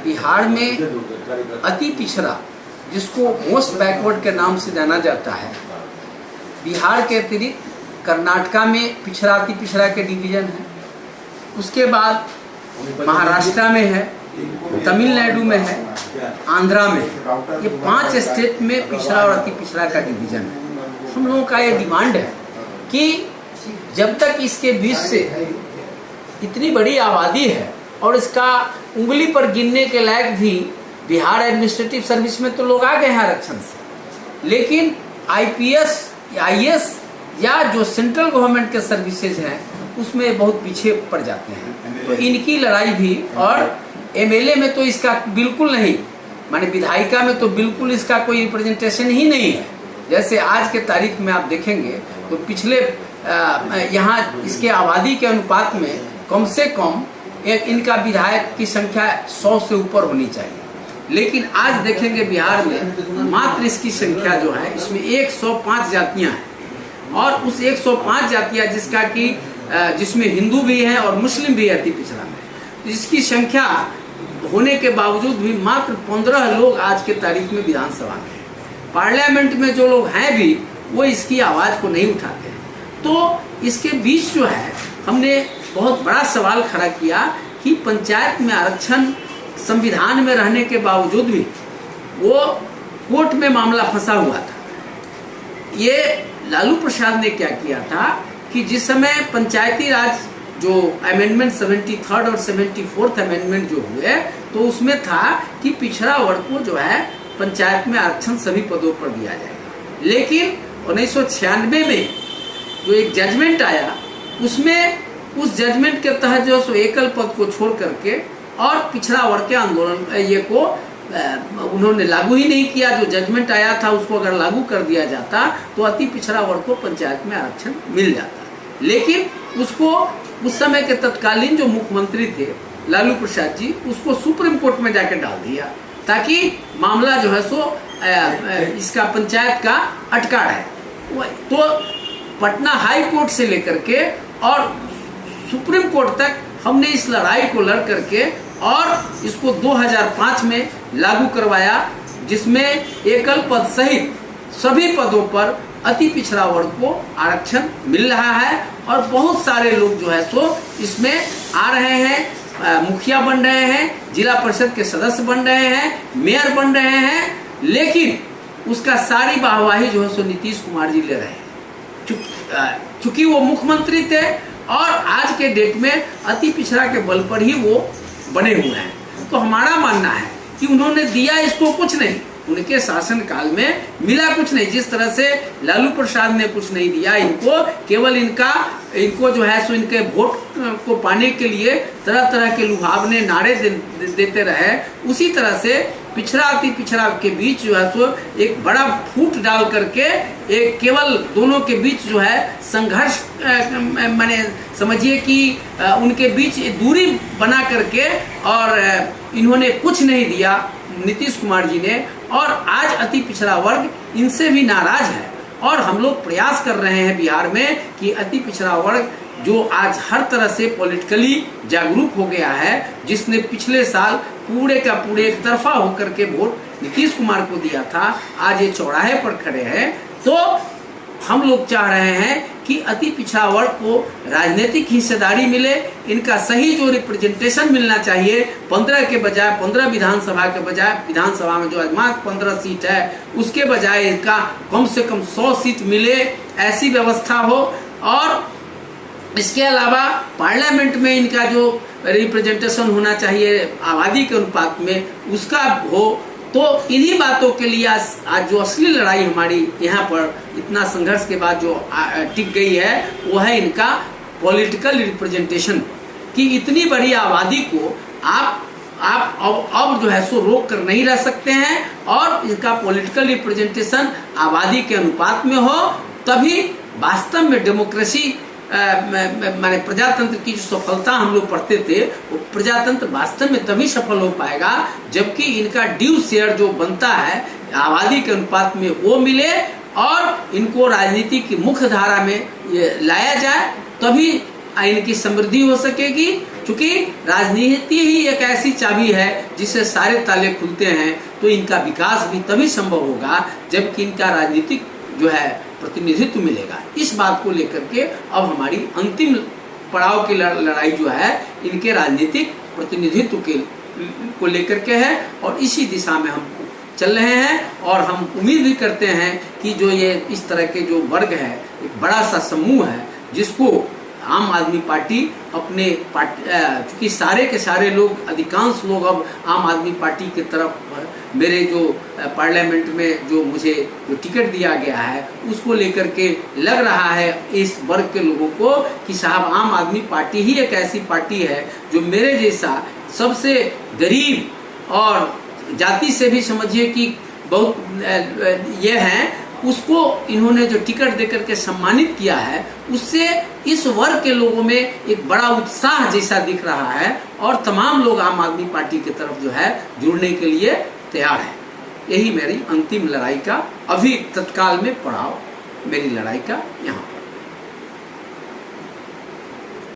बिहार में अति पिछड़ा, जिसको मोस्ट बैकवर्ड के नाम से जाना जाता है, बिहार के अतिरिक्त कर्नाटका में पिछड़ा अति पिछड़ा के डिवीजन है, उसके बाद महाराष्ट्र में है, तमिलनाडु में है, आंध्रा में है। ये 5 स्टेट में पिछड़ा और अति पिछड़ा का डिवीजन है। हम लोगों का ये डिमांड है कि जब तक इसके बीच से इतनी बड़ी आबादी है और इसका उंगली पर गिनने के लायक भी बिहार एडमिनिस्ट्रेटिव सर्विस में तो लोग आ गए हैं आरक्षण से, लेकिन आईपीएस, आईएएस या जो सेंट्रल गवर्नमेंट के सर्विसेज हैं उसमें बहुत पीछे पड़ जाते हैं। तो इनकी लड़ाई भी, और एमएलए में तो इसका बिल्कुल नहीं, माने विधायिका में तो बिल्कुल इसका कोई रिप्रेजेंटेशन ही नहीं है। जैसे आज के तारीख में आप देखेंगे तो पिछले यहाँ इसके आबादी के अनुपात में कम से कम इनका विधायक की संख्या 100 से ऊपर होनी चाहिए, लेकिन आज देखेंगे बिहार में मात्र इसकी संख्या जो है, इसमें 105 जातियां हैं, और उस 105 जातियां जिसमें हिंदू भी हैं और मुस्लिम भी अति पिछड़ा में, इसकी संख्या होने के बावजूद भी मात्र 15 लोग आज के तारीख में विधानसभा में हैं। पार्लियामेंट में जो लोग हैं भी वो इसकी आवाज को नहीं उठाते हैं। तो इसके बीच जो है हमने बहुत बड़ा सवाल खड़ा किया कि पंचायत में आरक्षण संविधान में रहने के बावजूद भी वो कोर्ट में मामला फंसा हुआ था। ये लालू प्रसाद ने क्या किया था कि जिस समय पंचायती राज जो अमेंडमेंट 73rd और 74th अमेंडमेंट जो हुए, तो उसमें था कि पिछड़ा वर्ग को जो है पंचायत में आरक्षण सभी पदों पर दिया जाएगा। लेकिन 1996 में जो एक जजमेंट आया, उसमें उस जजमेंट के तहत जो सो एकल पद को छोड़ करके और पिछड़ा वर्ग के आंदोलन ये को उन्होंने लागू ही नहीं किया। जो जजमेंट आया था उसको अगर लागू कर दिया जाता तो अति पिछड़ा वर्ग को पंचायत में आरक्षण मिल जाता। लेकिन उसको उस समय के तत्कालीन जो मुख्यमंत्री थे लालू प्रसाद जी, उसको सुप्रीम कोर्ट में जाके डाल दिया ताकि मामला जो है सो इसका पंचायत का अटका है। तो पटना हाई कोर्ट से लेकर के और सुप्रीम कोर्ट तक हमने इस लड़ाई को लड़ करके और इसको 2005 में लागू करवाया, जिसमें एकल पद सहित सभी पदों पर अति पिछड़ा वर्ग को आरक्षण मिल रहा है। और बहुत सारे लोग जो है सो इसमें आ रहे हैं, मुखिया बन रहे हैं, जिला परिषद के सदस्य बन रहे हैं, मेयर बन रहे हैं, लेकिन उसका सारी वाहवाही जो है सो नीतीश कुमार जी ले रहे हैं, चूंकि वो मुख्यमंत्री थे और आज के डेट में अति पिछड़ा के बल पर ही वो बने हुए हैं। तो हमारा मानना है कि उन्होंने दिया इसको कुछ नहीं, उनके शासन काल में मिला कुछ नहीं। जिस तरह से लालू प्रसाद ने कुछ नहीं दिया इनको, केवल इनको जो है सो इनके वोट को पाने के लिए तरह तरह के लुभावने नारे देते रहे, उसी तरह से पिछड़ा अति पिछड़ा के बीच जो है सो एक बड़ा फूट डाल करके एक केवल दोनों के बीच जो है संघर्ष, माने समझिए कि उनके बीच दूरी बना करके, और इन्होंने कुछ नहीं दिया नीतीश कुमार जी ने, और आज अति पिछड़ा वर्ग इनसे भी नाराज है। और हम लोग प्रयास कर रहे हैं बिहार में कि अति पिछड़ा वर्ग जो आज हर तरह से पॉलिटिकली जागरूक हो गया है, जिसने पिछले साल पूरे का पूरे एक तरफा होकर के वोट नीतीश कुमार को दिया था, आज ये चौराहे पर खड़े हैं। तो हम लोग चाह रहे हैं कि अति पिछड़ा वर्ग को राजनीतिक हिस्सेदारी मिले, इनका सही जो रिप्रेजेंटेशन मिलना चाहिए। 15 के बजाय 15 विधानसभा के बजाय, विधानसभा में जो मात्र 15 सीट है उसके बजाय इनका कम से कम 100 सीट मिले, ऐसी व्यवस्था हो। और इसके अलावा पार्लियामेंट में इनका जो रिप्रेजेंटेशन होना चाहिए आबादी के अनुपात में, उसका हो। तो इन्हीं बातों के लिए आज जो असली लड़ाई हमारी यहाँ पर इतना संघर्ष के बाद जो टिक गई है, वो है इनका पॉलिटिकल रिप्रेजेंटेशन, कि इतनी बड़ी आबादी को आप अब जो है सो रोक कर नहीं रह सकते हैं, और इनका पॉलिटिकल रिप्रेजेंटेशन आबादी के अनुपात में हो, तभी वास्तव में डेमोक्रेसी माने प्रजातंत्र की जो सफलता हम लोग पढ़ते थे, वो प्रजातंत्र वास्तव में तभी सफल हो पाएगा जबकि इनका ड्यू शेयर जो बनता है आबादी के अनुपात में वो मिले, और इनको राजनीति की मुख्य धारा में लाया जाए, तभी इनकी समृद्धि हो सकेगी। क्योंकि राजनीति ही एक ऐसी चाबी है जिससे सारे ताले खुलते हैं। तो इनका विकास भी तभी संभव होगा जबकि इनका राजनीतिक जो है प्रतिनिधित्व मिलेगा। इस बात को लेकर के अब हमारी अंतिम पड़ाव की लड़ाई जो है इनके राजनीतिक प्रतिनिधित्व को लेकर के है और इसी दिशा में हम चल रहे हैं। और हम उम्मीद भी करते हैं कि जो ये इस तरह के जो वर्ग है, एक बड़ा सा समूह है जिसको आम आदमी पार्टी अपने चूँकि सारे के सारे लोग, अधिकांश लोग अब आम आदमी पार्टी की तरफ, मेरे जो पार्लियामेंट में जो मुझे जो टिकट दिया गया है उसको लेकर के लग रहा है इस वर्ग के लोगों को कि साहब आम आदमी पार्टी ही एक ऐसी पार्टी है जो मेरे जैसा सबसे गरीब और जाति से भी समझिए कि बहुत ये हैं, उसको इन्होंने जो टिकट देकर के सम्मानित किया है, उससे इस वर्ग के लोगों में एक बड़ा उत्साह जैसा दिख रहा है और तमाम लोग आम आदमी पार्टी की तरफ जो है जुड़ने के लिए तैयार है। यही मेरी अंतिम लड़ाई का, अभी तत्काल में पड़ाव मेरी लड़ाई का यहाँ